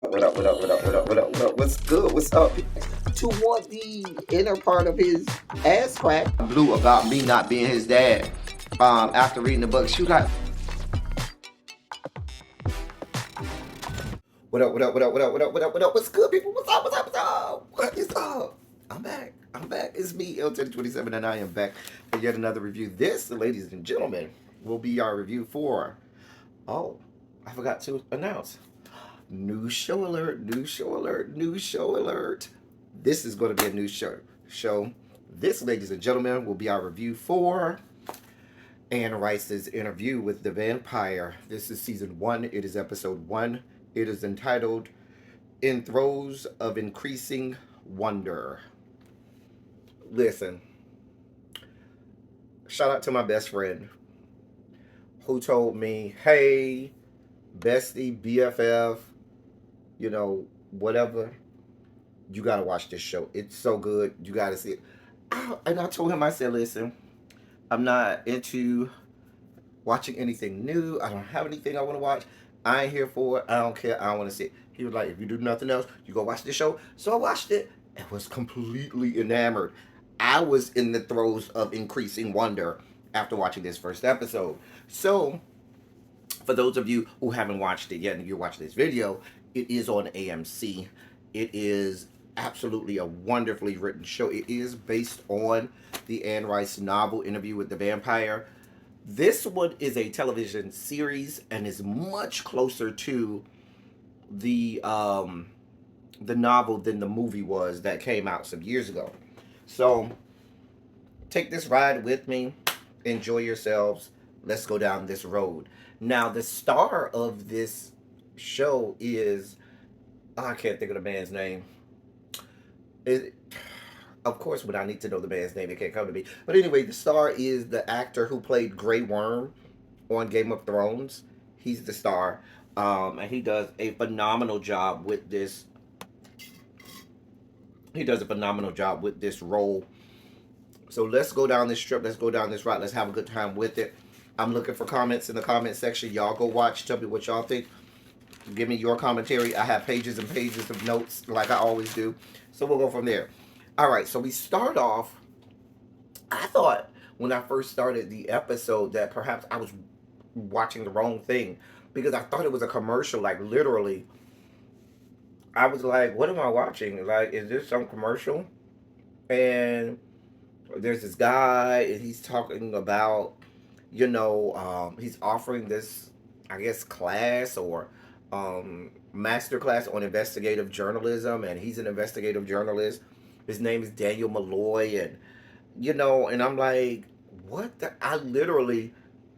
What up, what up, what up, what up, what up, what up? What's good? What's up? To want the inner part of his ass crack. Blue about me not being his dad. After reading the book, she got. What up, what up, what up, what up, what up, what up, what up? What's good, people? What's up, what's up, what's up? What is up? I'm back. I'm back. It's me, L1027, and I am back for yet another review. This, ladies and gentlemen, will be our review for. Oh, I forgot to announce. New show alert, new show alert, new show alert. This is going to be a new show. This, ladies and gentlemen, will be our review for Anne Rice's interview with the vampire. This is season 1. It is episode 1. It is entitled In Throes of Increasing Wonder. Listen, shout out to my best friend who told me, hey, bestie, BFF, you know, whatever, you gotta watch this show. It's so good. You gotta see it. And I told him, I said, listen, I'm not into watching anything new. I don't have anything I want to watch. I ain't here for it. I don't care. I don't want to see it. He was like, if you do nothing else, you go watch this show. So I watched it and was completely enamored. I was in the throes of increasing wonder after watching this first episode. So for those of you who haven't watched it yet and you're watching this video, it is on AMC. It is absolutely a wonderfully written show. It is based on the Anne Rice novel Interview with the Vampire. This one is a television series and is much closer to the novel than the movie was that came out some years ago. So take this ride with me. Enjoy yourselves. Let's go down this road. Now, the star of this show is, I can't think of the man's name. Of course, when I need to know the man's name, it can't come to me. But anyway, the star is the actor who played Grey Worm on Game of Thrones. He's the star. And he does a phenomenal job with this. He does a phenomenal job with this role. So let's go down this strip. Let's go down this route. Let's have a good time with it. I'm looking for comments in the comment section. Y'all go watch. Tell me what y'all think. Give me your commentary. I have pages and pages of notes like I always do. So we'll go from there. All right. So we start off. I thought when I first started the episode that perhaps I was watching the wrong thing because I thought it was a commercial. Like literally, I was like, what am I watching? Like, is this some commercial? And there's this guy and he's talking about, he's offering this, I guess, class or master class on investigative journalism, and he's an investigative journalist. His name is Daniel Malloy, and and I'm like, what the? I literally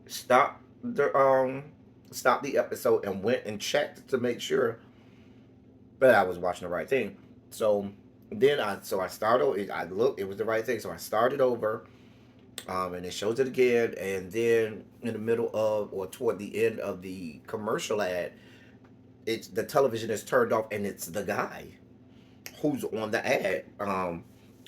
stopped the episode and went and checked to make sure that I was watching the right thing. So then I started. I looked, it was the right thing, so I started over. And it shows it again, and then in the middle of or toward the end of the commercial ad, it's the television is turned off, and it's the guy who's on the ad,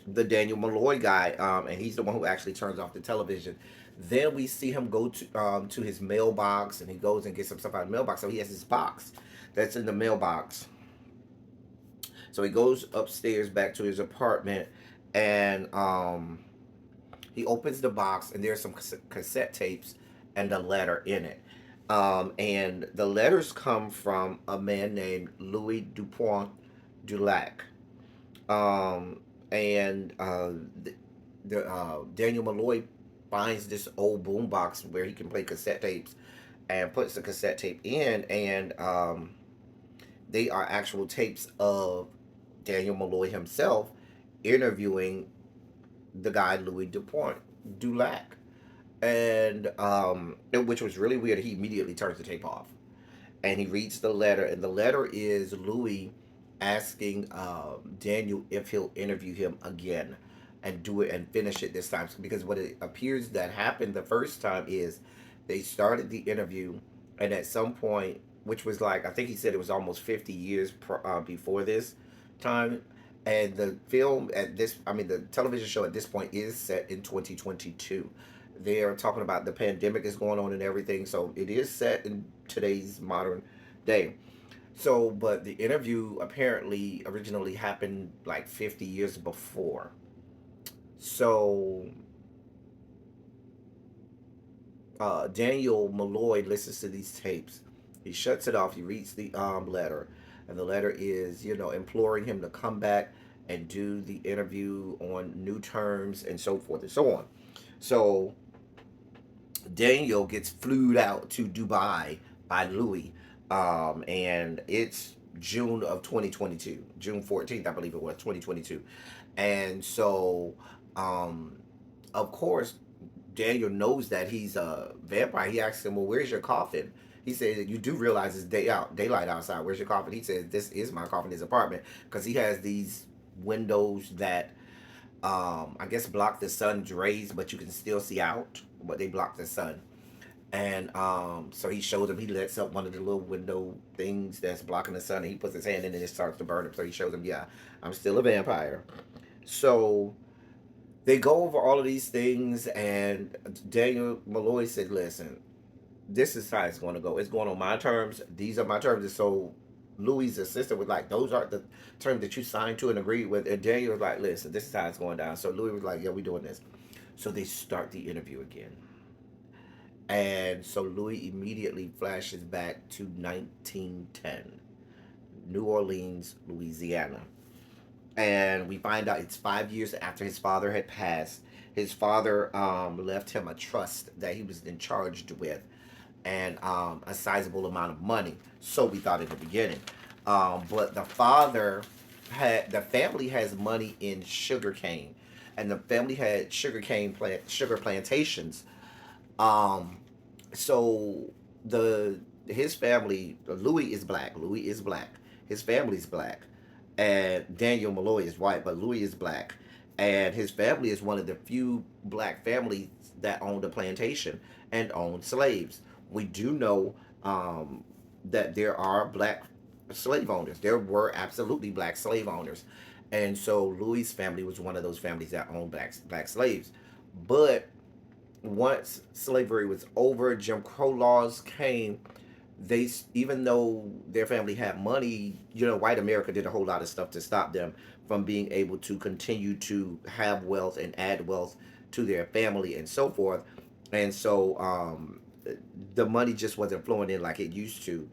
the Daniel Malloy guy, and he's the one who actually turns off the television. Then we see him go to his mailbox, and he goes and gets some stuff out of the mailbox. So he has his box that's in the mailbox. So he goes upstairs back to his apartment, and he opens the box, and there's some cassette tapes and a letter in it. And the letters come from a man named Louis Dupont Dulac. And Daniel Malloy finds this old boombox where he can play cassette tapes and puts the cassette tape in, and they are actual tapes of Daniel Malloy himself interviewing the guy Louis Dupont Dulac, and which was really weird. He immediately turns the tape off, and he reads the letter, and the letter is Louis asking Daniel if he'll interview him again and do it and finish it this time, because what it appears that happened the first time is they started the interview, and at some point, which was like, I think he said it was almost 50 years before this time. And the film the television show at this point is set in 2022. They're talking about the pandemic is going on and everything, so it is set in today's modern day. So, but the interview apparently originally happened like 50 years before. So, Daniel Malloy listens to these tapes. He shuts it off. He reads the letter, and the letter is, imploring him to come back and do the interview on new terms and so forth and so on. So Daniel gets flued out to Dubai by Louis, and it's June of 2022, June 14th, I believe it was 2022, and so, um, of course, Daniel knows that he's a vampire. He asks him, "Well, where's your coffin?" He says, "You do realize it's daylight outside. Where's your coffin?" He says, "This is my coffin, his apartment, because he has these windows that, I guess, block the sun's rays, but you can still see out, but they block the sun." And so he shows him. He lets up one of the little window things that's blocking the sun, and he puts his hand in it and it starts to burn him. So he shows him, "Yeah, I'm still a vampire." So they go over all of these things, and Daniel Malloy said, "Listen, this is how it's going to go. It's going on my terms. These are my terms." And so Louis' assistant was like, "Those aren't the terms that you signed to and agreed with." And Daniel was like, "Listen, this is how it's going down." So Louis was like, "Yeah, we doing this." So they start the interview again. And so Louis immediately flashes back to 1910, New Orleans, Louisiana. And we find out it's 5 years after his father had passed. His father left him a trust that he was in charge with, and a sizable amount of money. So we thought in the beginning. But the family has money in sugarcane, and the family had sugar plantations. Um, so the his family, Louis is black. Louis is black. His family's black, and Daniel Malloy is white, but Louis is black, and his family is one of the few black families that owned a plantation and owned slaves. We do know, that there are black slave owners. There were absolutely black slave owners, and so Louis' family was one of those families that owned black slaves. But once slavery was over, Jim Crow laws came. They, even though their family had money, white America did a whole lot of stuff to stop them from being able to continue to have wealth and add wealth to their family and so forth. And so, the money just wasn't flowing in like it used to,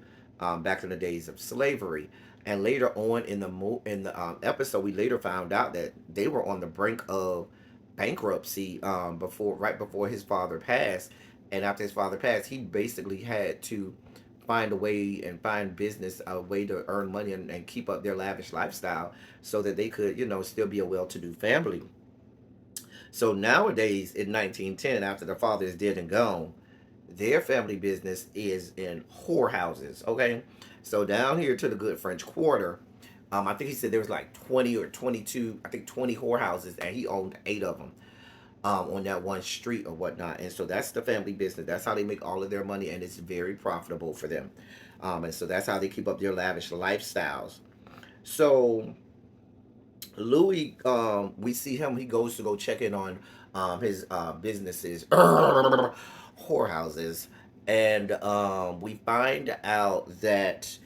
back in the days of slavery. And later on in the episode, we later found out that they were on the brink of bankruptcy, right before his father passed. And after his father passed, he basically had to find a way and find business, a way to earn money and keep up their lavish lifestyle so that they could, still be a well-to-do family. So nowadays in 1910, after the father is dead and gone, their family business is in whorehouses. Okay, so down here to the Good French Quarter, I think he said there was like 20 or 22, I think 20 whorehouses, and he owned 8 of them, on that one street or whatnot. And so that's the family business. That's how they make all of their money, and it's very profitable for them. And so that's how they keep up their lavish lifestyles. So Louis, we see him. He goes to go check in on, his businesses, whorehouses, and we find out that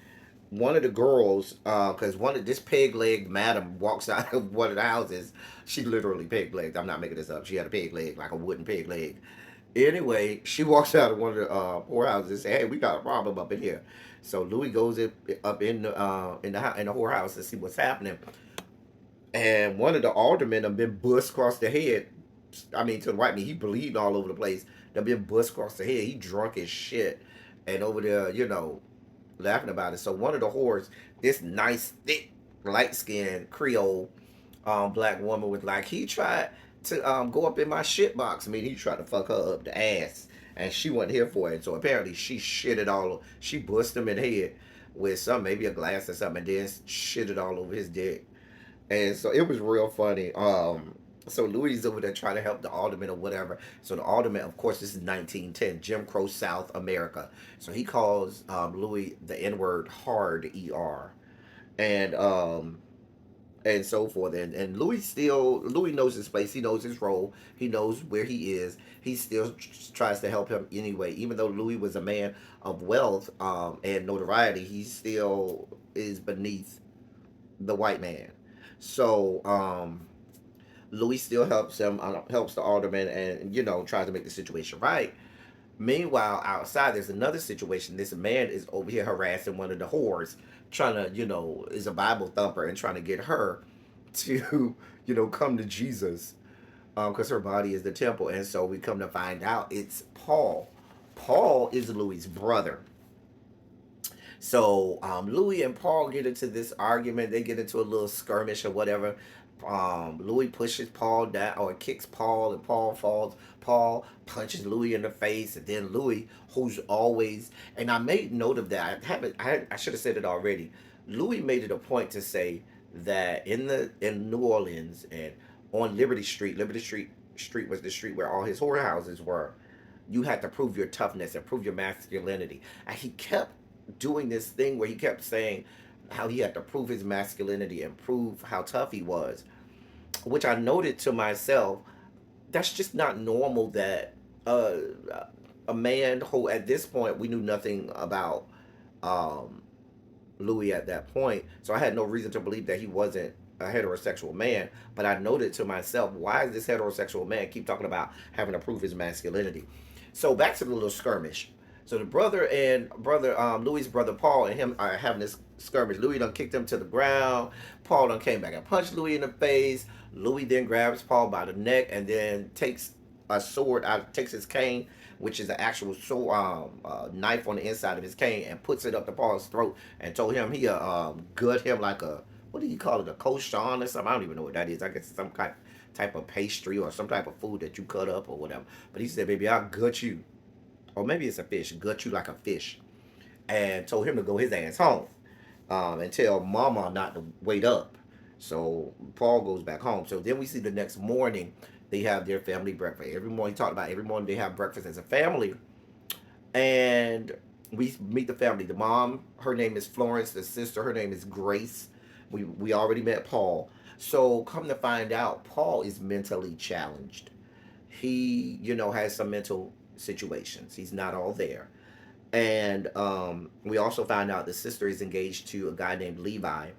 one of the girls, because one of this peg leg madam walks out of one of the houses. She literally peg legged. I'm not making this up. She had a peg leg, like a wooden peg leg. Anyway, she walks out of one of the whorehouses and say, "Hey, we got a problem up in here." So Louis goes up in the whorehouse to see what's happening, and one of the aldermen have been bust across the head. I mean, to the white man, he bleeding all over the place. They've been bust across the head. He drunk as shit, and over there, laughing about it. So one of the whores, this nice, thick, light skinned Creole, black woman, was like, he tried to go up in my shit box. I mean, he tried to fuck her up the ass, and she wasn't here for it. So apparently, she shitted all. She bust him in the head with maybe a glass or something, and then shitted all over his dick. And so it was real funny. So Louis is over there trying to help the alderman or whatever. So the alderman, of course, this is 1910, Jim Crow South America. So he calls, Louis the N word hard, ER. And and so forth. And Louis knows his place. He knows his role. He knows where he is. He still tries to help him anyway. Even though Louis was a man of wealth and notoriety, he still is beneath the white man. So Louis still helps him, helps the alderman, and tries to make the situation right. Meanwhile, outside there's another situation. This man is over here harassing one of the whores, trying to, is a Bible thumper and trying to get her to, come to Jesus, because her body is the temple. And so we come to find out it's Paul. Paul is Louis's brother. So Louis and Paul get into this argument. They get into a little skirmish or whatever. Louis pushes Paul down or kicks Paul, and Paul falls. Paul punches Louis in the face, and then Louis, who's always, and I made note of that. I should have said it already. Louis made it a point to say that in New Orleans and on Liberty Street was the street where all his whorehouses were. You had to prove your toughness and prove your masculinity, and he kept doing this thing where he kept saying how he had to prove his masculinity and prove how tough he was, which I noted to myself, that's just not normal that uh, a man who at this point we knew nothing about um, Louis at that point, so I had no reason to believe that he wasn't a heterosexual man. But I noted to myself, why is this heterosexual man keep talking about having to prove his masculinity? So back to the little skirmish. So the Louis' brother Paul and him are having this skirmish. Louis done kicked him to the ground. Paul done came back and punched Louis in the face. Louis then grabs Paul by the neck and then takes a sword out, takes his cane, which is an actual sword, knife on the inside of his cane, and puts it up to Paul's throat and told him he gut him like a, what do you call it, a cochon or something? I don't even know what that is. I guess it's some kind type of pastry or some type of food that you cut up or whatever. But he said, "Baby, I'll gut you." Or maybe it's a fish, gut you like a fish, and told him to go his ass home, and tell Mama not to wait up. So Paul goes back home. So then we see the next morning they have their family breakfast. Every morning, he talked about every morning they have breakfast as a family, and we meet the family. The mom, her name is Florence. The sister, her name is Grace. We already met Paul. So come to find out, Paul is mentally challenged. He, has some mental situations. He's not all there. And we also find out the sister is engaged to a guy named Levi,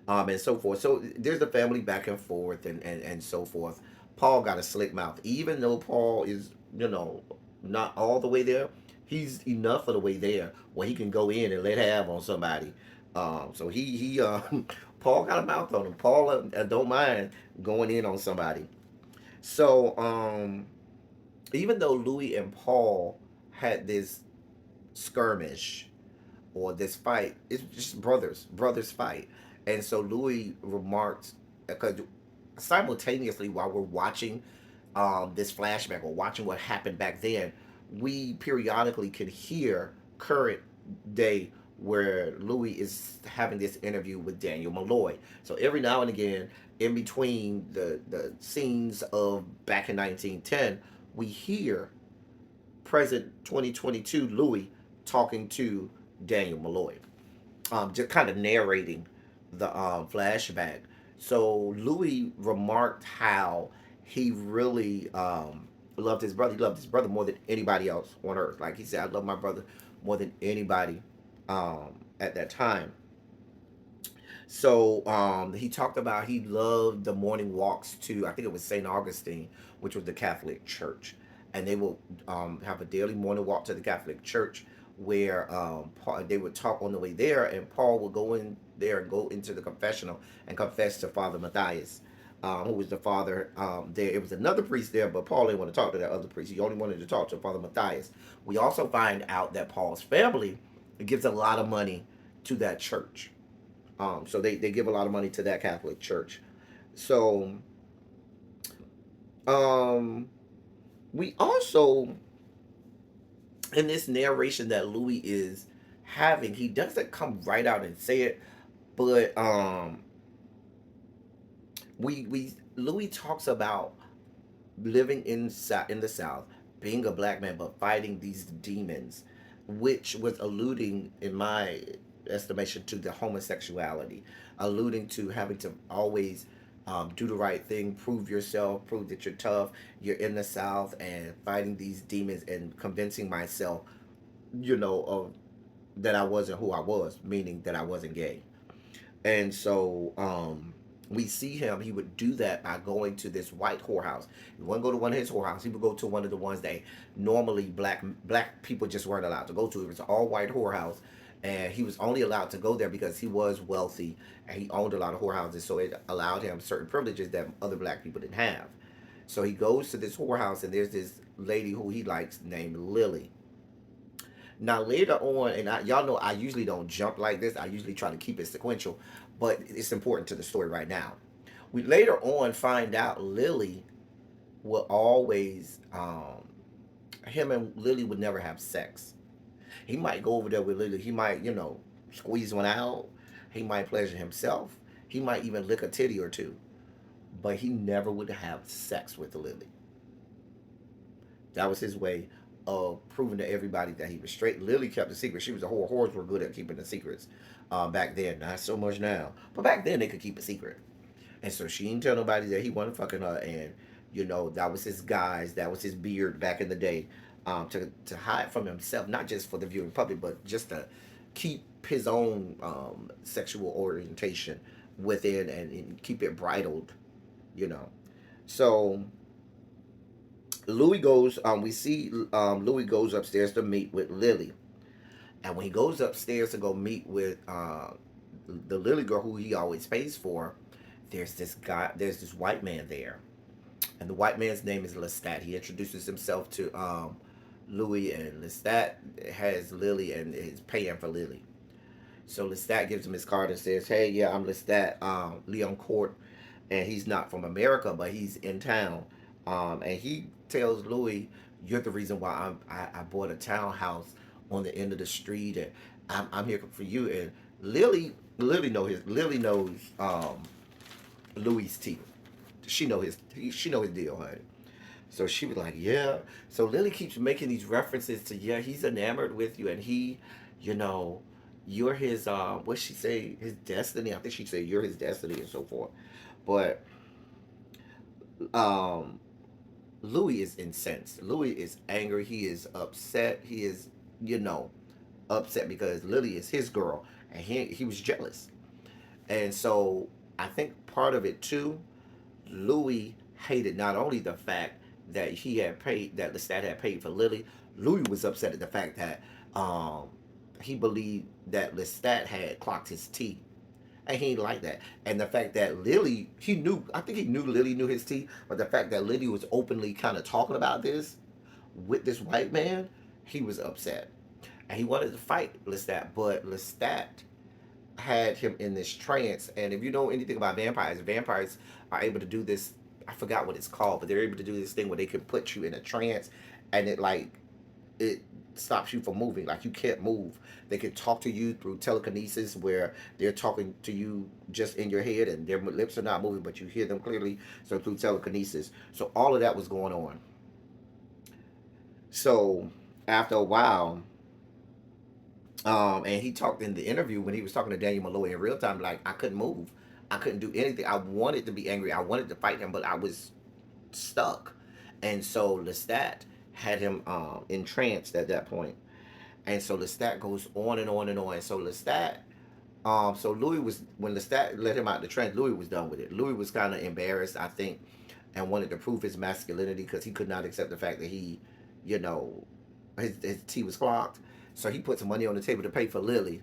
and so forth. So there's the family back and forth and so forth. Paul got a slick mouth. Even though Paul is, not all the way there, he's enough of the way there where he can go in and let have on somebody. So he Paul got a mouth on him. Paul don't mind going in on somebody. So even though Louis and Paul had this skirmish or this fight, it's just brothers fight. And so Louis remarked, because simultaneously while we're watching this flashback or watching what happened back then, we periodically can hear current day where Louis is having this interview with Daniel Malloy. So every now and again, in between the scenes of back in 1910, we hear present 2022 Louis talking to Daniel Malloy, just kind of narrating the flashback. So Louis remarked how he really loved his brother. He loved his brother more than anybody else on earth. Like he said, I love my brother more than anybody at that time. So he talked about he loved the morning walks to, I think it was St. Augustine, which was the Catholic Church. And they will have a daily morning walk to the Catholic Church where they would talk on the way there, and Paul would go in there and go into the confessional and confess to Father Matthias, who was the father there. It was another priest there, but Paul didn't want to talk to that other priest. He only wanted to talk to Father Matthias. We also find out that Paul's family gives a lot of money to that church. So they give a lot of money to that Catholic Church. So um, we also, in this narration that Louis is having, he doesn't come right out and say it, but we Louis talks about living in the South, being a black man, but fighting these demons, which was alluding in my estimation to the homosexuality, alluding to having to always do the right thing, prove yourself, prove that you're tough, you're in the South, and fighting these demons and convincing myself, of that I wasn't who I was, meaning that I wasn't gay. And so we see him, he would do that by going to this white whorehouse. He wouldn't go to one of his whorehouses. He would go to one of the ones that normally black people just weren't allowed to go to. It was an all white whorehouse. And he was only allowed to go there because he was wealthy and he owned a lot of whorehouses. So it allowed him certain privileges that other black people didn't have. So he goes to this whorehouse and there's this lady who he likes named Lily. Now later on, and y'all know I usually don't jump like this. I usually try to keep it sequential, but it's important to the story right now. We later on find out Lily will always, him and Lily would never have sex. He might go over there with Lily. He might, squeeze one out. He might pleasure himself. He might even lick a titty or two, but he never would have sex with Lily. That was his way of proving to everybody that he was straight. Lily kept the secret. She was a whore. Whores were good at keeping the secrets back then. Not so much now. But back then, they could keep a secret. And so she didn't tell nobody that he wasn't fucking her. And, that was his guise. That was his beard back in the day, to hide from himself, not just for the viewing public, but just to keep his own sexual orientation within and keep it bridled, you know. So Louis goes. We see Louis goes upstairs to meet with Lily, and when he goes upstairs to go meet with the Lily girl who he always pays for, there's this guy. There's this white man there, and the white man's name is Lestat. He introduces himself to Louis, and Lestat has Lily and is paying for Lily. So Lestat gives him his card and says, "Hey, yeah, I'm Lestat, Leon Court, and he's not from America, but he's in town." And he tells Louis, "You're the reason why I bought a townhouse on the end of the street, and I'm here for you." And Lily knows Louis' teeth. She know his deal, honey. So she was like, "Yeah." So Lily keeps making these references to, yeah, he's enamored with you, and he, you know, you're his what she say, his destiny. I think she said you're his destiny and so forth. But um Louis is incensed. Louis is angry. He is upset. He is, you know, upset because Lily is his girl, and he was jealous. And so I think part of it too, Louis hated not only the fact that he had paid that Lestat had paid for Lily. Louis was upset at the fact that um he believed that Lestat had clocked his teeth, and he didn't like that. And the fact that Lily, he knew, I think he knew Lily knew his teeth, but the fact that Lily was openly kind of talking about this with this white man, he was upset. And he wanted to fight Lestat, but Lestat had him in this trance. And if you know anything about vampires, vampires are able to do this. I forgot what it's called, but they're able to do this thing where they can put you in a trance, and it stops you from moving. Like you can't move. They can talk to you through telekinesis, where they're talking to you just in your head, and their lips are not moving, but you hear them clearly. So through telekinesis. So all of that was going on. So after a while, and he talked in the interview when he was talking to Daniel Malloy in real time, like I couldn't move, I couldn't do anything. I wanted to be angry, I wanted to fight him, but I was stuck. And so Lestat had him entranced at that point. And so Lestat goes on and on and on. So Lestat, so Louis was, when Lestat let him out the trance, Louis was done with it. Louis was kind of embarrassed, I think, and wanted to prove his masculinity because he could not accept the fact that he, you know, his T was clocked. So he put some money on the table to pay for Lily.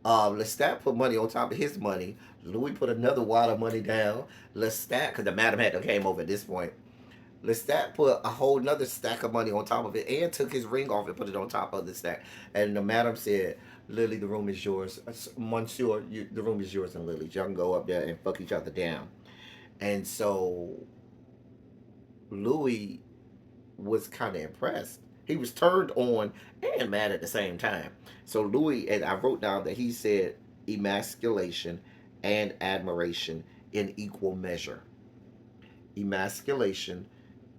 Lestat put money on top of his money. Louis put another wad of money down. Lestat, because the madam had came over at this point. Lestat put a whole nother stack of money on top of it and took his ring off and put it on top of the stack. And the madam said, "Lily, the room is yours. Monsieur, the room is yours." And Lily, y'all can go up there and fuck each other down. And so Louis was kind of impressed. He was turned on and mad at the same time. So Louis, and I wrote down that he said emasculation and admiration in equal measure. Emasculation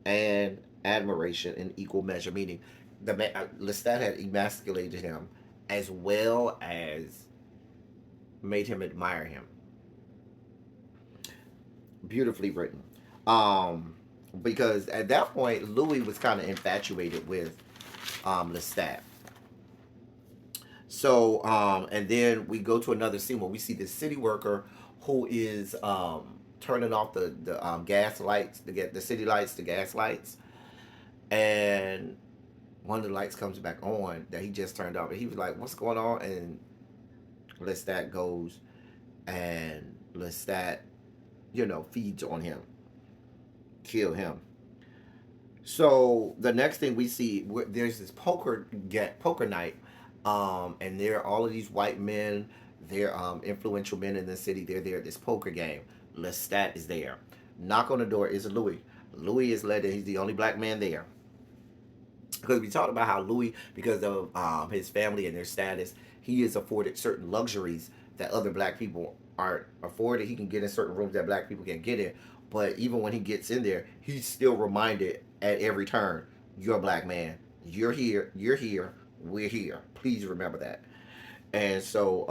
and admiration in equal measure, meaning Lestat had emasculated him as well as made him admire him. Beautifully written. Um, because at that point, Louis was kind of infatuated with Lestat. So, and then we go to another scene where we see this city worker who is turning off the gas lights, the city lights, the gas lights, and one of the lights comes back on that he just turned off, and he was like, "What's going on?" And Lestat goes, and Lestat, feeds on him, kill him. So the next thing we see, there's this poker night, and there are all of these white men. They're influential men in the city. They're there at this poker game. Lestat is there. Knock on the door is Louis. Louis is led. He's the only black man there. Because we talked about how Louis, because of his family and their status, he is afforded certain luxuries that other black people aren't afforded. He can get in certain rooms that black people can't get in. But even when he gets in there, he's still reminded at every turn, "You're a black man. You're here. You're here. We're here. Please remember that." And so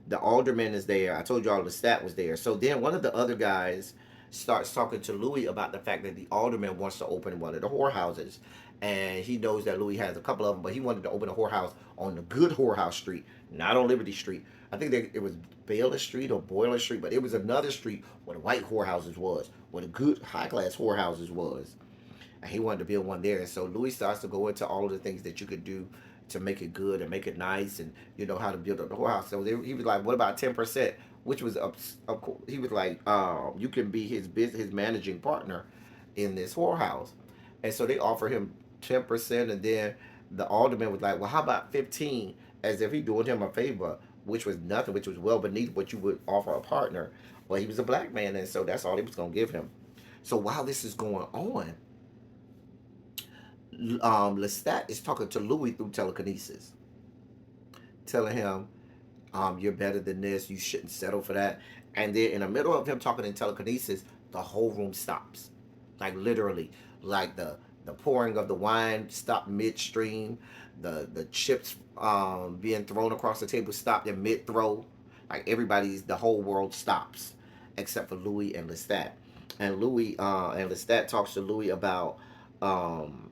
the alderman is there. I told y'all the stat was there. So then one of the other guys starts talking to Louis about the fact that the alderman wants to open one of the whorehouses. And he knows that Louis has a couple of them, but he wanted to open a whorehouse on the good whorehouse street, not on Liberty Street. I think it was Baylor Street or Boiler Street, but it was another street where the white whorehouses was, where the good high class whorehouses was. And he wanted to build one there. And so Louis starts to go into all of the things that you could do to make it good and make it nice, and how to build up the whorehouse. So he was like, "What about 10%?" Which was up. Of course, he was like, "You can be his managing partner in this whorehouse." And so they offer him 10%, and then the alderman was like, "Well, how about 15?" As if he doing him a favor, which was nothing, which was well beneath what you would offer a partner. Well, he was a black man, and so that's all he was gonna give him. So while this is going on, Lestat is talking to Louis through telekinesis, telling him, "You're better than this. You shouldn't settle for that." And then in the middle of him talking in telekinesis, the whole room stops, like literally, like the pouring of the wine stopped midstream, the chips being thrown across the table stopped in mid throw, like the whole world stops, except for Louis and Lestat. And Louis and Lestat talks to Louis about um,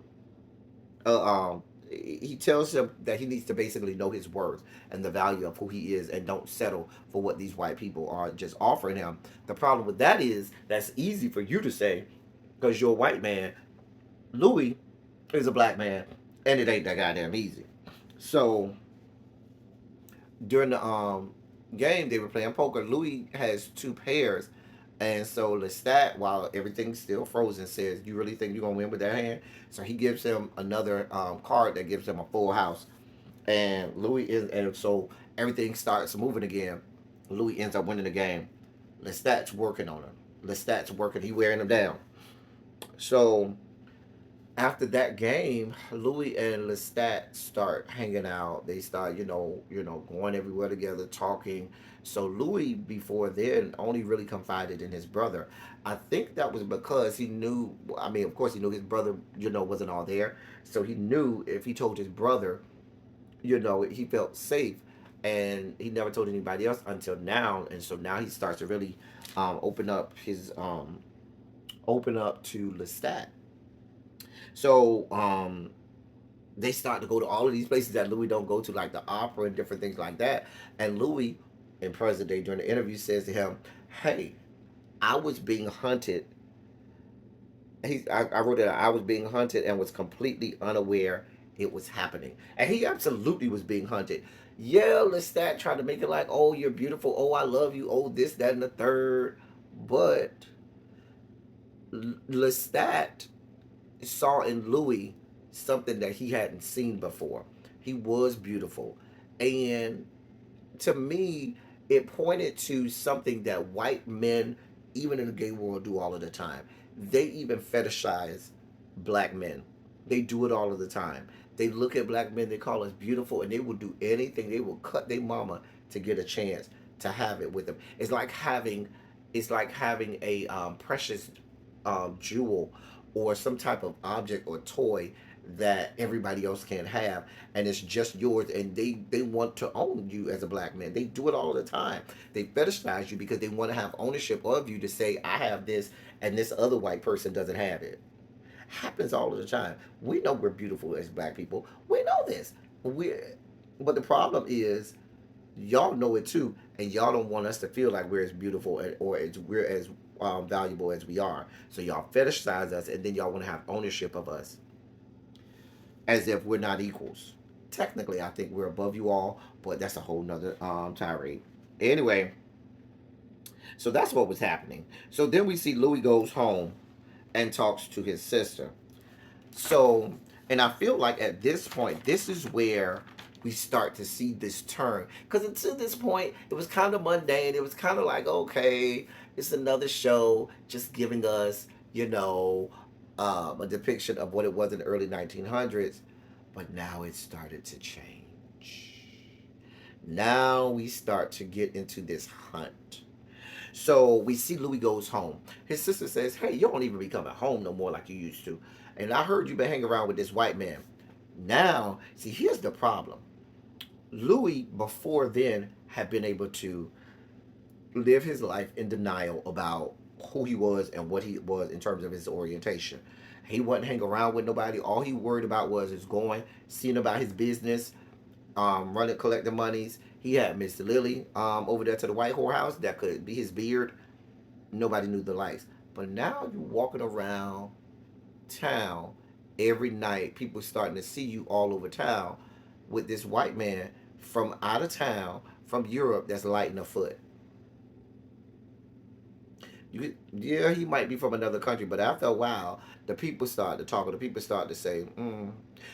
uh, um, he tells him that he needs to basically know his worth and the value of who he is, and don't settle for what these white people are just offering him. The problem with that is that's easy for you to say because you're a white man. Louis is a black man, and it ain't that goddamn easy. So during the game they were playing poker, Louis has two pairs, and so Lestat, while everything's still frozen, says, "You really think you're gonna win with that hand?" So he gives him another card that gives him a full house, and so everything starts moving again. Louis ends up winning the game. Lestat's working on him. Lestat's working. He wearing him down. So after that game, Louis and Lestat start hanging out. They start, going everywhere together, talking. So Louis, before then, only really confided in his brother. I think that was because he knew. I mean, of course, he knew his brother, wasn't all there. So he knew if he told his brother, he felt safe, and he never told anybody else until now. And so now he starts to really open up to Lestat. So they start to go to all of these places that Louis don't go to, like the opera and different things like that. And Louis, in present day, during the interview, says to him, "Hey, I was being hunted." I wrote that I was being hunted and was completely unaware it was happening. And he absolutely was being hunted. Yeah, Lestat tried to make it like, "Oh, you're beautiful. Oh, I love you. Oh, this, that, and the third." But Lestat saw in Louis something that he hadn't seen before. He was beautiful. And to me, it pointed to something that white men, even in the gay world, do all of the time. They even fetishize black men. They do it all of the time. They look at black men, they call us beautiful, and they will do anything. They will cut their mama to get a chance to have it with them. It's like having a precious jewel or some type of object or toy that everybody else can't have, and it's just yours. And they want to own you as a black man. They do it all the time. They fetishize you because they want to have ownership of you, to say I have this and this other white person doesn't have it. Happens all of the time. We know we're beautiful as black people. We know this. We, but the problem is, y'all know it too, and y'all don't want us to feel like we're as beautiful or as we're as valuable as we are. So y'all fetishize us, and then y'all want to have ownership of us as if we're not equals. Technically, I think we're above you all, but that's a whole nother tirade. Anyway, so that's what was happening. So then we see Louis goes home and talks to his sister. So, and I feel like at this point, this is where we start to see this turn. Because until this point, it was kind of mundane. It was kind of like, okay, it's another show just giving us, a depiction of what it was in the early 1900s. But now it started to change. Now we start to get into this hunt. So we see Louis goes home. His sister says, "Hey, you don't even be coming home no more like you used to. And I heard you been hanging around with this white man." Now, see, here's the problem. Louis, before then, had been able to live his life in denial about who he was and what he was in terms of his orientation. He wasn't hanging around with nobody. All he worried about was his going, seeing about his business, running, collecting monies. He had Miss Lily over there to the White Whorehouse. That could be his beard. Nobody knew the lights. But now you walking around town every night. People starting to see you all over town with this white man from out of town, from Europe, that's lighting a foot. Yeah, he might be from another country, but after a while, the people started to talk, or the people started to say,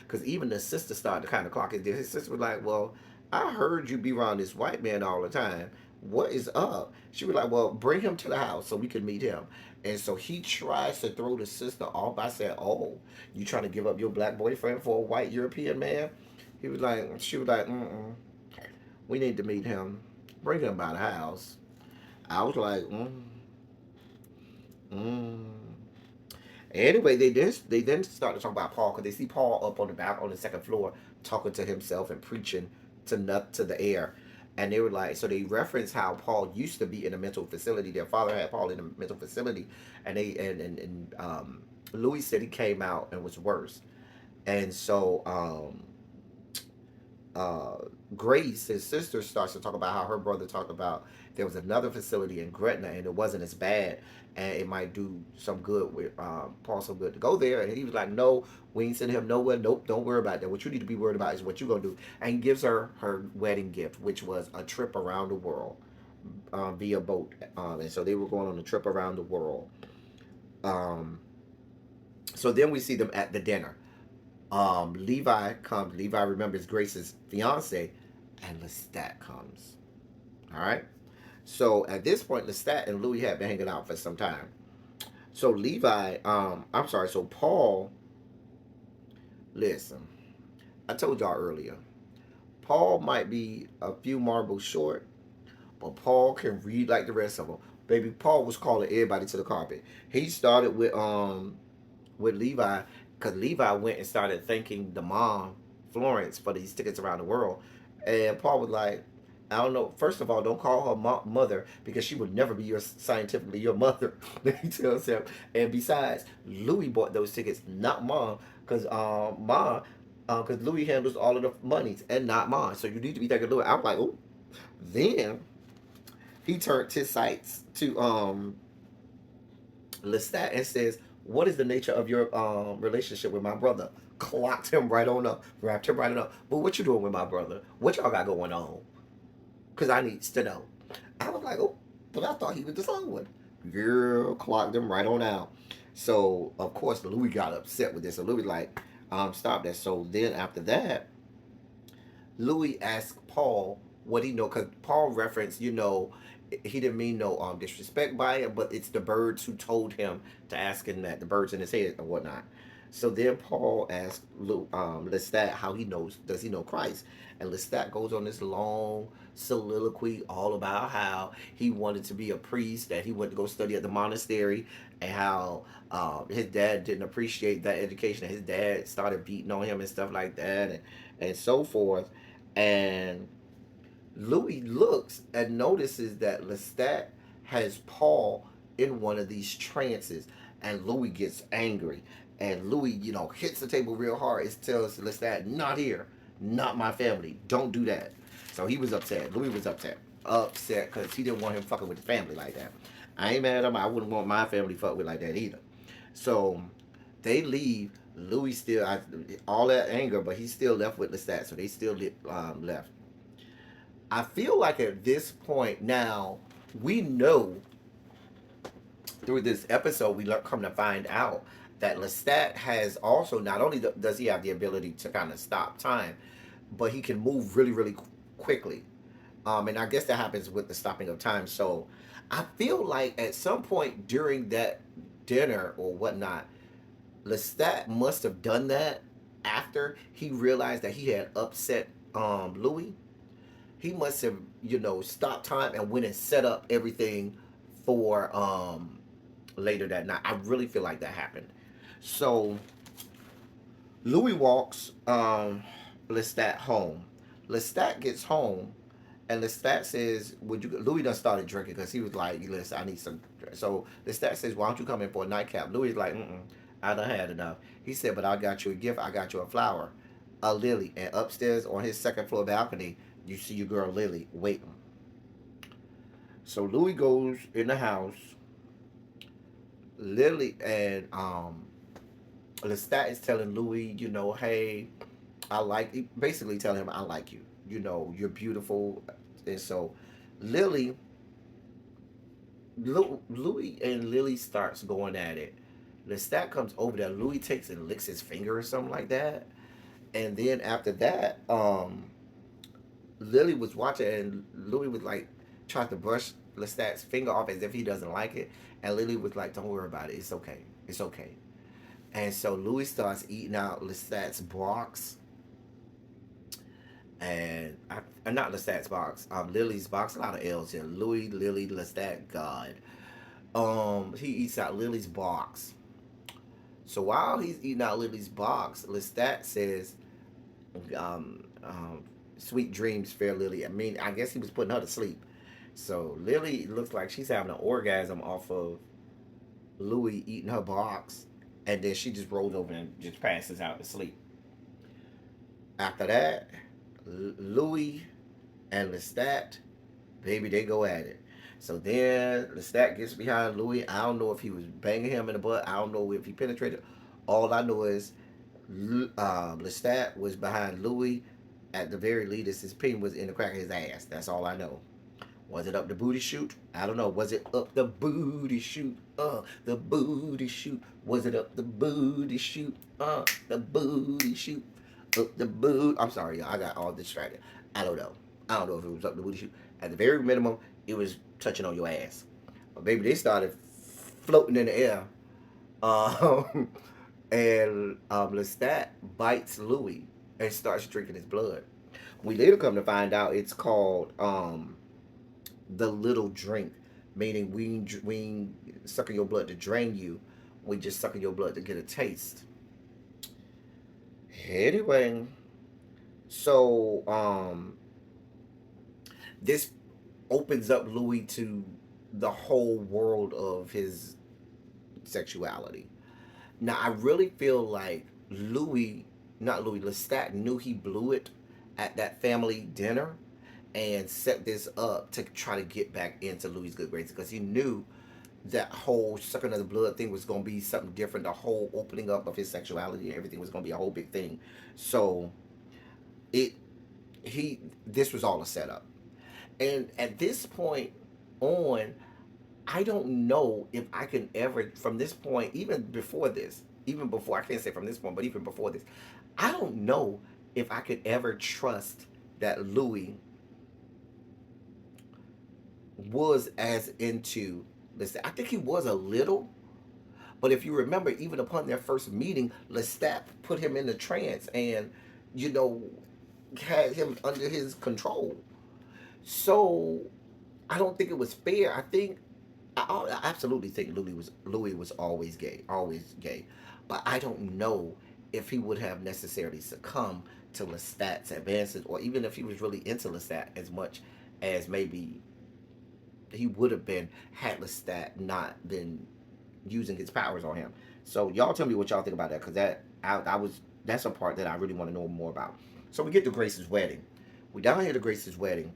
because even the sister started to kind of clock it. His sister was like, "Well, I heard you be around this white man all the time. What is up?" She was like, "Well, bring him to the house so we can meet him." And so he tries to throw the sister off by saying, "Oh, you trying to give up your black boyfriend for a white European man?" She was like, "We need to meet him. Bring him by the house." I was like, mm. Anyway, they then start to talk about Paul because they see Paul up on the back on the second floor talking to himself and preaching to the air, and they were like, so they reference how Paul used to be in a mental facility. Their father had Paul in a mental facility, and Louis said he came out and was worse, and so uh, Grace, his sister, starts to talk about how her brother talked about there was another facility in Gretna and it wasn't as bad and it might do some good with Paul some good to go there. And he was like, "No, we ain't sending him nowhere. Nope, don't worry about that. What you need to be worried about is what you gonna do." And he gives her wedding gift, which was a trip around the world via boat. And so they were going on a trip around the world. Um, so then we see them at the dinner. Levi comes. Levi remembers Grace's fiance, and Lestat comes. All right. So at this point, Lestat and Louis had been hanging out for some time. So Levi, I'm sorry. So Paul, listen, I told y'all earlier, Paul might be a few marbles short, but Paul can read like the rest of them. Baby, Paul was calling everybody to the carpet. He started with Levi because Levi went and started thanking the mom, Florence, for these tickets around the world. And Paul was like, "I don't know. First of all, don't call her mother because she would never be your scientifically your mother." He tells him. And besides, Louis bought those tickets, not mom, because because Louis handles all of the monies and not mine. So you need to be thanking Louis. I'm like, oh. Then he turned his sights to Lestat and says, "What is the nature of your relationship with my brother?" Clocked him right on up, wrapped him right on up. "But what you doing with my brother? What y'all got going on? Because I needs to know." I was like, "Oh, but I thought he was the son one." Girl, clocked him right on out. So, of course, Louis got upset with this. So Louis like, stop that. So then after that, Louis asked Paul what he know, because Paul referenced, he didn't mean no disrespect by it, but it's the birds who told him to ask him that, the birds in his head and whatnot. So then Paul asked Lestat how he knows, does he know Christ? And Lestat goes on this long soliloquy all about how he wanted to be a priest, that he went to go study at the monastery, and how his dad didn't appreciate that education. His dad started beating on him and stuff like that, and so forth. And Louis looks and notices that Lestat has Paul in one of these trances, and Louis gets angry. And Louis, hits the table real hard. It tells Lestat, "Not here, not my family. Don't do that." So he was upset. Louis was upset because he didn't want him fucking with the family like that. I ain't mad at him. I wouldn't want my family fucked with like that either. So they leave. Louis still all that anger, but he's still left with Lestat. So they still left. I feel like at this point now, we know through this episode, come to find out that Lestat has also, not only does he have the ability to kind of stop time, but he can move really, really quickly. And I guess that happens with the stopping of time. So I feel like at some point during that dinner or whatnot, Lestat must have done that after he realized that he had upset Louis. He must have, stopped time and went and set up everything for later that night. I really feel like that happened. So Louis walks Lestat home. Lestat gets home, and Lestat says, "Would you?" Louis done started drinking because he was like, "Listen, I need some." So Lestat says, "Why don't you come in for a nightcap?" Louis is like, "Mm, I done had enough." He said, "But I got you a gift. I got you a flower, a lily, and upstairs on his second floor balcony, you see your girl Lily waiting." So Louis goes in the house. Lily and Lestat is telling Louis, hey, basically telling him, "I like you. You're beautiful." And so Lily, Louis and Lily starts going at it. Lestat comes over there. Louis takes and licks his finger or something like that. And then after that, Lily was watching, and Louis was like, trying to brush Lestat's finger off as if he doesn't like it. And Lily was like, "Don't worry about it. It's okay. It's okay." And so Louis starts eating out Lestat's box, and not Lestat's box, Lily's box. A lot of L's here. Louis, Lily, Lestat, God. He eats out Lily's box. So while he's eating out Lily's box, Lestat says, "Sweet dreams, fair Lily." I mean, I guess he was putting her to sleep. So Lily looks like she's having an orgasm off of Louis eating her box, and then she just rolls over and just passes out to sleep. After that, Louis and Lestat, baby, they go at it. So then Lestat gets behind Louis. I don't know if he was banging him in the butt. I don't know if he penetrated. All I know is Lestat was behind Louis. At the very least, his pin was in the crack of his ass. That's all I know. Was it up the booty shoot? I don't know. Was it up the booty shoot? The booty shoot. Was it up the booty shoot? The booty shoot. Up the boot. I'm sorry, y'all. I got all distracted. I don't know. I don't know if it was up the booty shoot. At the very minimum, it was touching on your ass. But baby, they started floating in the air. Um, and Lestat bites Louis and starts drinking his blood. We later come to find out it's called the little drink, meaning we ain't sucking your blood to drain you. We just sucking your blood to get a taste. Anyway, so this opens up Louis to the whole world of his sexuality. Now I really feel like not Louis, Lestat knew he blew it at that family dinner and set this up to try to get back into Louis' good graces because he knew that whole sucking of the blood thing was going to be something different. The whole opening up of his sexuality and everything was going to be a whole big thing. So it he this was all a setup. And at this point on, I don't know if I can ever, from this point, even before, I can't say from this point, but even before this, I don't know if I could ever trust that Louis was as into Lestat. I think he was a little, but if you remember, even upon their first meeting, Lestat put him in the trance and, you know, had him under his control. So I don't think it was fair. I absolutely think Louis was always gay, but I don't know if he would have necessarily succumbed to Lestat's advances, or even if he was really into Lestat as much as maybe he would have been had Lestat not been using his powers on him. So y'all tell me what y'all think about that, because I was that's a part that I really want to know more about. So we get to Grace's wedding. We down here to Grace's wedding,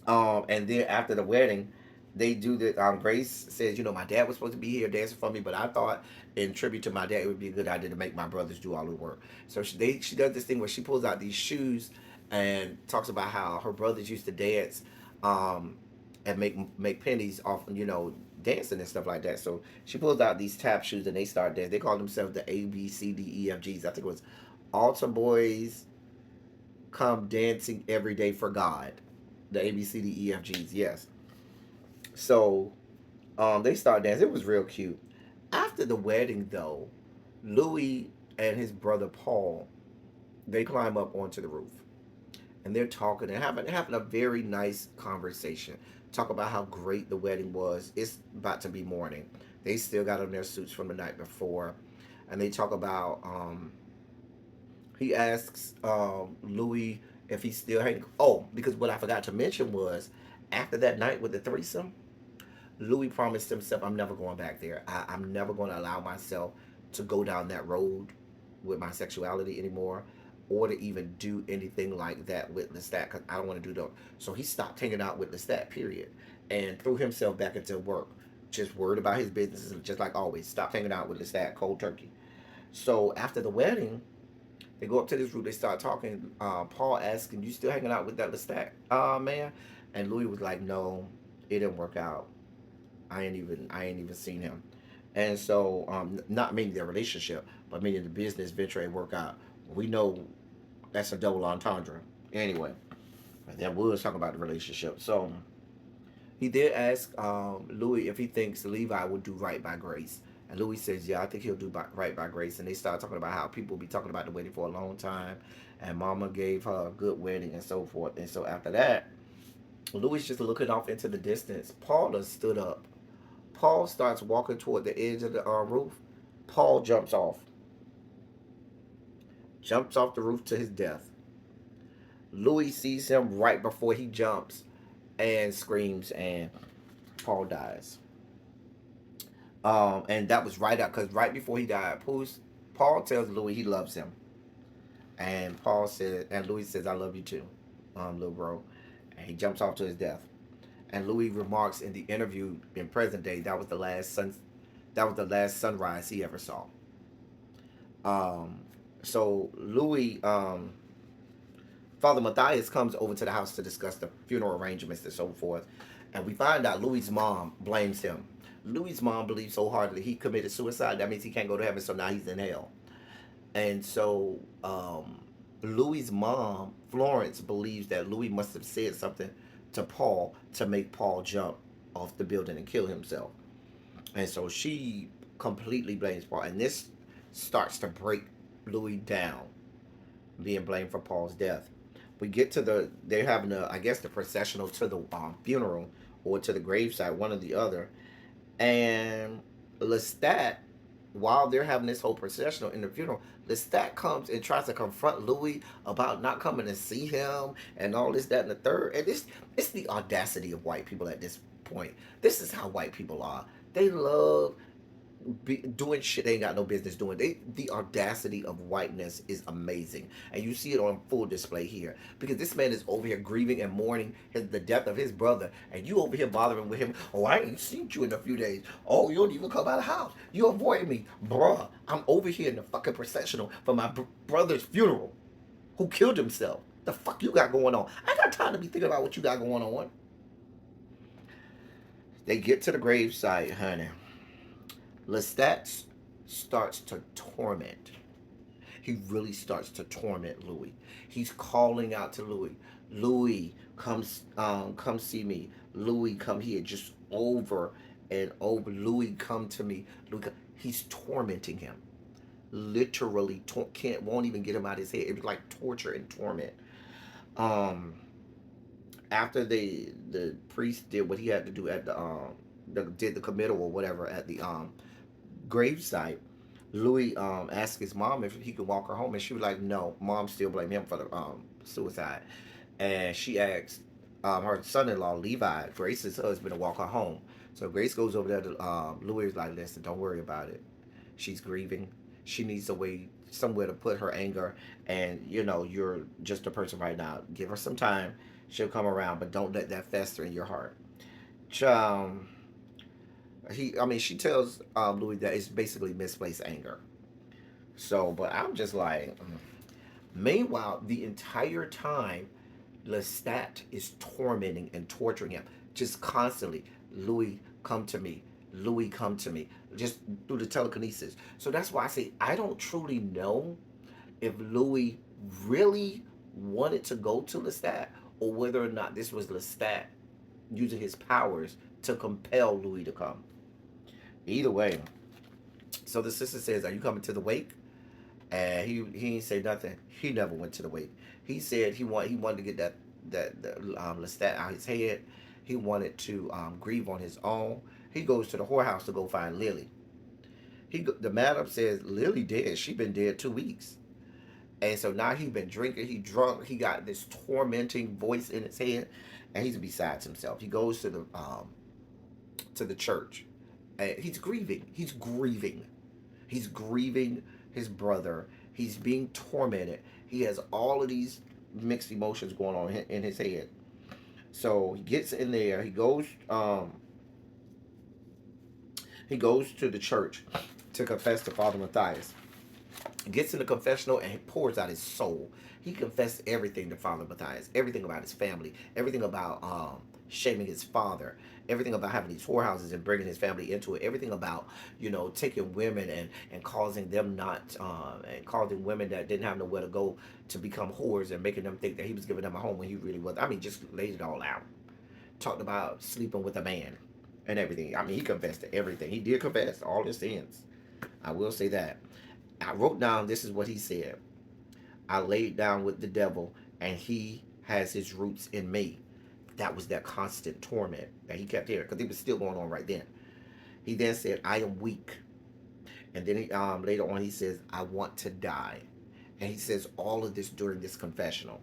and then after the wedding, they do the Grace says, my dad was supposed to be here dancing for me, but I thought in tribute to my dad, it would be a good idea to make my brothers do all the work. So she does this thing where she pulls out these shoes and talks about how her brothers used to dance, um, and make pennies off, dancing and stuff like that. So she pulls out these tap shoes and they start dancing. They call themselves the ABCDEFGs. I think it was Altar Boys Come Dancing Every Day for God. The ABCDEFGs, yes. So they start dancing. It was real cute. After the wedding, though, Louis and his brother Paul, they climb up onto the roof and they're talking and having a very nice conversation. Talk about how great the wedding was. It's about to be morning. They still got on their suits from the night before, and they talk about. He asks Louis if he's still hanging. Oh, because what I forgot to mention was after that night with the threesome, Louis promised himself, I'm never going back there. I'm never going to allow myself to go down that road with my sexuality anymore, or to even do anything like that with Lestat, because I don't want to do that. So he stopped hanging out with Lestat, period, and threw himself back into work. Just worried about his business, just like always. Stopped hanging out with Lestat, cold turkey. So after the wedding, they go up to this room. They start talking. Paul asking, "You still hanging out with that Lestat, man?" And Louis was like, "No, it didn't work out. I ain't even seen him." And so, not meaning their relationship, but meaning the business venture ain't work out. We know that's a double entendre. Anyway, that was talking about the relationship. So he did ask Louis if he thinks Levi would do right by Grace. And Louis says, yeah, I think he'll do right by Grace. And they start talking about how people be talking about the wedding for a long time. And Mama gave her a good wedding and so forth. And so after that, Louis just looking off into the distance. Paula stood up. Paul starts walking toward the edge of the roof. Paul jumps off the roof to his death. Louis sees him right before he jumps and screams, and Paul dies. And that was right out because right before he died, Paul tells Louis he loves him, and Louis says, "I love you too, little bro," and he jumps off to his death. And Louis remarks in the interview in present day that was the last sunrise he ever saw. Um, so Louis, Father Matthias comes over to the house to discuss the funeral arrangements and so forth, and we find out Louis's mom blames him. Louis's mom believes so hard that he committed suicide. That means he can't go to heaven, so now he's in hell. And so Louis's mom, Florence, believes that Louis must have said something to Paul to make Paul jump off the building and kill himself. And so she completely blames Paul. And this starts to break Louis down, being blamed for Paul's death. We get to they're having I guess the processional to the funeral or to the gravesite, one or the other. And Lestat, while they're having this whole processional in the funeral, Lestat comes and tries to confront Louis about not coming to see him and all this, that, and the third. And it's the audacity of white people at this point. This is how white people are. They love doing shit they ain't got no business doing. The audacity of whiteness is amazing, and you see it on full display here because this man is over here grieving and mourning the death of his brother, and you over here bothering with him. Oh, I ain't seen you in a few days. Oh, you don't even come out of the house. You avoid me, bruh. I'm over here in the fucking processional for my brother's funeral, who killed himself. The fuck you got going on? I got time to be thinking about what you got going on. They get to the gravesite, honey. Lestat starts to torment. He really starts to torment Louis. He's calling out to Louis. Louis, come see me. Louis, come here. Just over and over. Louis, come to me. He's tormenting him. Literally, won't even get him out of his head. It was like torture and torment. Um, After the priest did what he had to do at did the committal or whatever at the gravesite, Louis asked his mom if he could walk her home, and she was like, "No." Mom still blamed him for the suicide, and she asked her son-in-law Levi, Grace's husband, to walk her home. So Grace goes over there to Louis is like, "Listen, don't worry about it. She's grieving. She needs a way somewhere to put her anger, and you're just a person right now. Give her some time. She'll come around, but don't let that fester in your heart." Um, she tells Louis that it's basically misplaced anger. So, but I'm just like, meanwhile, the entire time, Lestat is tormenting and torturing him, just constantly. Louis, come to me. Louis, come to me. Just through the telekinesis. So that's why I say I don't truly know if Louis really wanted to go to Lestat or whether or not this was Lestat using his powers to compel Louis to come. Either way, so the sister says, "Are you coming to the wake?" And he didn't say nothing. He never went to the wake. He said he wanted to get that Lestat out his head. He wanted to grieve on his own. He goes to the whorehouse to go find Lily. The madam says Lily dead. She been dead 2 weeks. And so now he been drinking. He drunk. He got this tormenting voice in his head, and he's besides himself. He goes to the church, and he's grieving. He's grieving. He's grieving his brother. He's being tormented. He has all of these mixed emotions going on in his head. So he gets in there. He goes to the church to confess to Father Matthias. He gets in the confessional and he pours out his soul. He confessed everything to Father Matthias, everything about his family, everything about shaming his father, everything about having these whorehouses and bringing his family into it, everything about taking women and causing them not and causing women that didn't have nowhere to go to become whores and making them think that he was giving them a home when he really was. I mean, just laid it all out. Talked about sleeping with a man and everything. I mean, he confessed to everything. He did confess all his sins. I will say that. I wrote down, this is what he said. I laid down with the devil, and he has his roots in me. That was that constant torment that he kept hearing because it was still going on right then. He then said, I am weak. And then later on, he says, I want to die. And he says all of this during this confessional.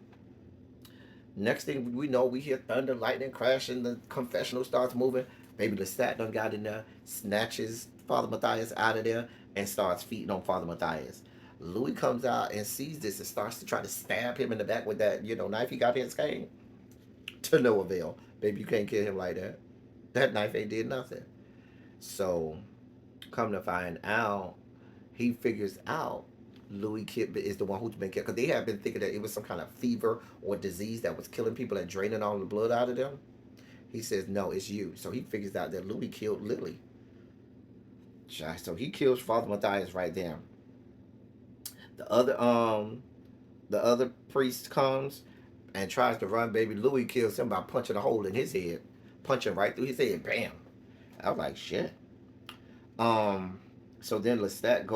Next thing we know, we hear thunder, lightning crashing, the confessional starts moving. Baby Lestat done got in there, snatches Father Matthias out of there, and starts feeding on Father Matthias. Louis comes out and sees this and starts to try to stab him in the back with that, knife he got in his cane. To no avail. Baby, you can't kill him like that. That knife ain't did nothing. So, come to find out, he figures out Louis Kid is the one who's been killed. Because they have been thinking that it was some kind of fever or disease that was killing people and draining all the blood out of them. He says, no, it's you. So he figures out that Louis killed Lily. So he kills Father Matthias right there. The other priest comes and tries to run. Baby Louis kills him by punching a hole in his head, punching right through his head. Bam! I was like, shit. Um, so then Lestat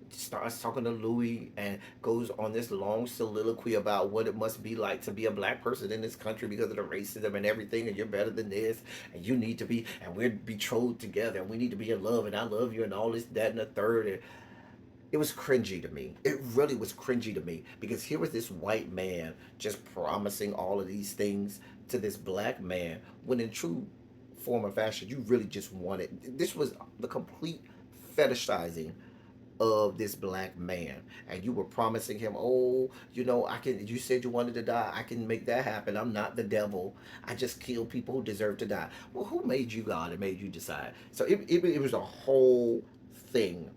starts talking to Louis and goes on this long soliloquy about what it must be like to be a black person in this country because of the racism and everything, and you're better than this, and you need to be, and we're betrothed together, and we need to be in love, and I love you, and all this, that, and the third. And it was cringy to me. It really was cringy to me because here was this white man just promising all of these things to this black man when in true form or fashion you really just wanted. This was the complete fetishizing of this black man, and you were promising him, oh, I can, you said you wanted to die, I can make that happen, I'm not the devil, I just kill people who deserve to die. Well, who made you God and made you decide? So it was a whole thing,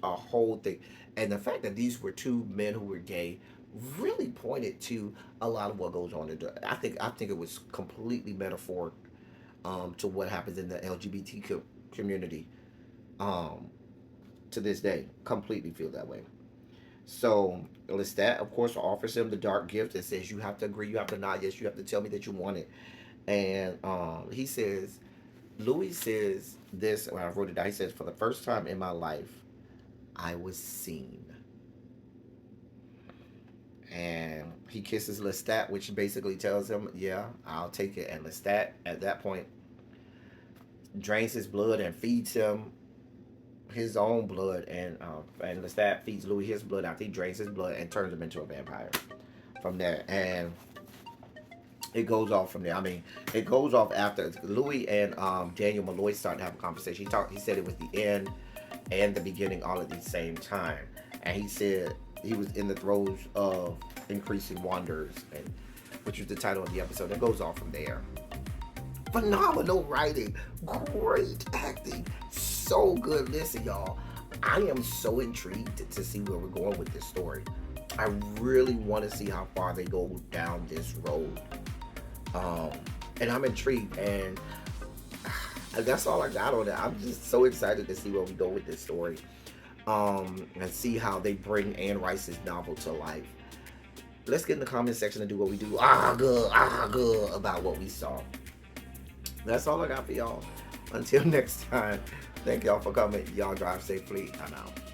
and the fact that these were two men who were gay really pointed to a lot of what goes on in I think it was completely metaphoric to what happens in the LGBT community um to this day. Completely feel that way. So Lestat, of course, offers him the dark gift and says, you have to agree, you have to nod, yes, you have to tell me that you want it. And he says, Louis says this, when I wrote it down, he says, for the first time in my life, I was seen. and he kisses Lestat, which basically tells him, "Yeah, I'll take it." And Lestat, at that point, drains his blood and feeds him his own blood, and Lestat feeds Louis his blood after he drains his blood and turns him into a vampire. From there, and it goes off from there. I mean, it goes off after Louis and Daniel Malloy start to have a conversation. He said it was the end and the beginning all at the same time, and he said he was in the throes of increasing wonders, and which was the title of the episode. It goes off from there. Phenomenal writing, great acting, so good. Listen, y'all, I am so intrigued to see where we're going with this story. I really want to see how far they go down this road. And I'm intrigued, and that's all I got on that. I'm just so excited to see where we go with this story, and see how they bring Anne Rice's novel to life. Let's get in the comment section and do what we do. Good about what we saw. That's all I got for y'all. Until next time, thank y'all for coming. Y'all drive safely. I'm out.